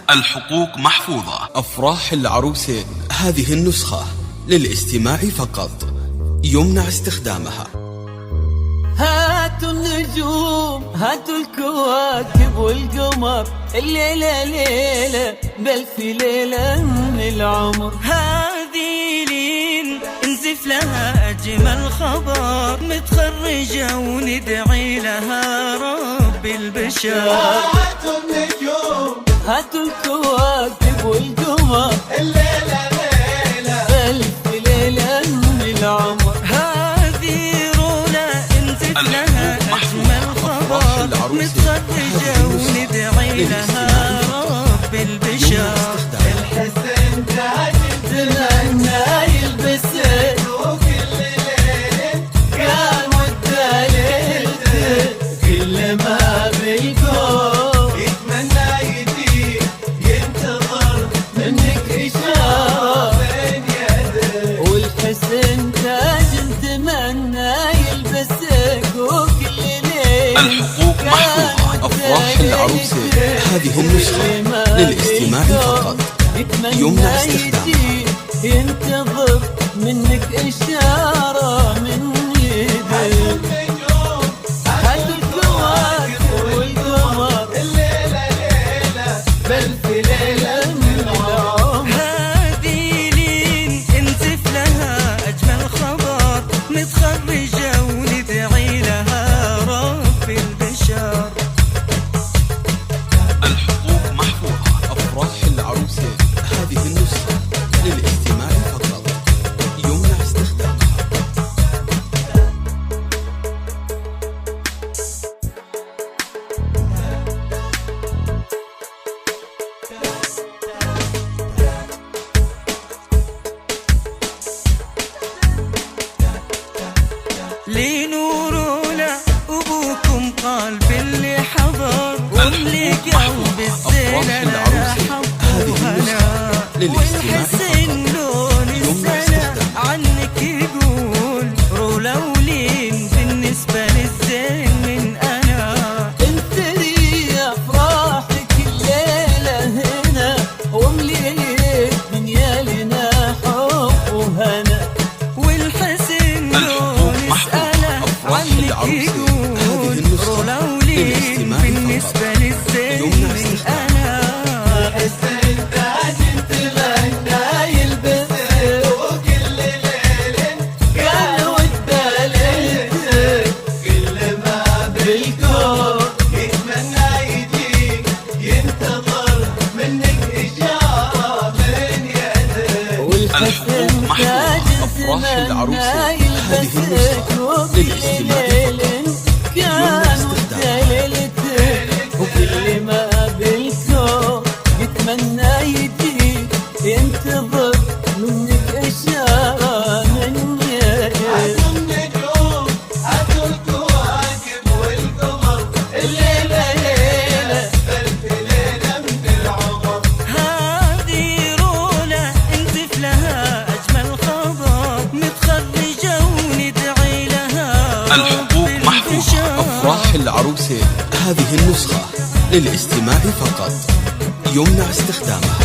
الحقوق محفوظة. أفراح العروسين هذه النسخة للاستماع فقط، يمنع استخدامها. هاتوا النجوم هاتوا الكواكب والقمر، الليلة ليلة بألف ليلة من العمر. هذه ليل انزف لها أجمل خبر، متخرجة وندعي لها رب البشر. هاتوا النجوم هاتوا الكواكب والقمر، الليلة ليلة بألف ليلة من العمر. هذه رولة انزف لها أجمل خبر، متخرجة وندعي لها رب البشر. الحسن تاج تمنى يلبسه، وكل ليل كان وده ليلته، كل ما بالكون يتمنى يجي ينتظر منك إشارة بين يدك. والحسن تاج تمنى يلبسك، وكل ليل الحقوق محفوظة. أفراح العروسين هذه النسخة للاستماع فقط، يمنع استخدامها. ينتظر منك إشارة من يدك. هاتوا الكواكب والقمر، الليلة ليلة بألف ليلة من العمر. هذه لين انزف لها أجمل خبر، متخرجة وندعي لها رب البشر. الحقوق محفوظة. أفراح العروسين هذه النسخة للاستماع فقط، يمنع استخدامها. لنور لا أبوكم قال باللي حضر، واللي قلب الزينة لا حبوها. والحسن لون السنة عنك يقول، رولا ولين بالنسبة للزين من أنا. انت لي افراحك الليلة هنا، ومليت دنيا لنا حب وهنا. والحسن لون السنة عنك يقول، رولا ولين بالنسبة للزين من أنا. الحسن تاج تمنى يلبسه، وكل ليل كان وده ليلته، كل ما بالكون يتمنى يجيك ينتظر منك إشارة من يدك. والحسن تاج أفراح العروسين هذه يلبسك، النسخة للاستماع ليل كان وده ليلته، وكل ما بالكون يتمنى يجيك ينتظر منك إشارة من يدك. هاتوا النجوم هاتوا الكواكب والقمر، الليلة ليلة بألف ليلة من العمر. هذه رولة انزف لها أجمل خبر، متخرجة وندعي لها الحقوق رب محفوظة. البشر. أفراح العروسين هذه النسخة للاستماع فقط، يمنع استخدامها.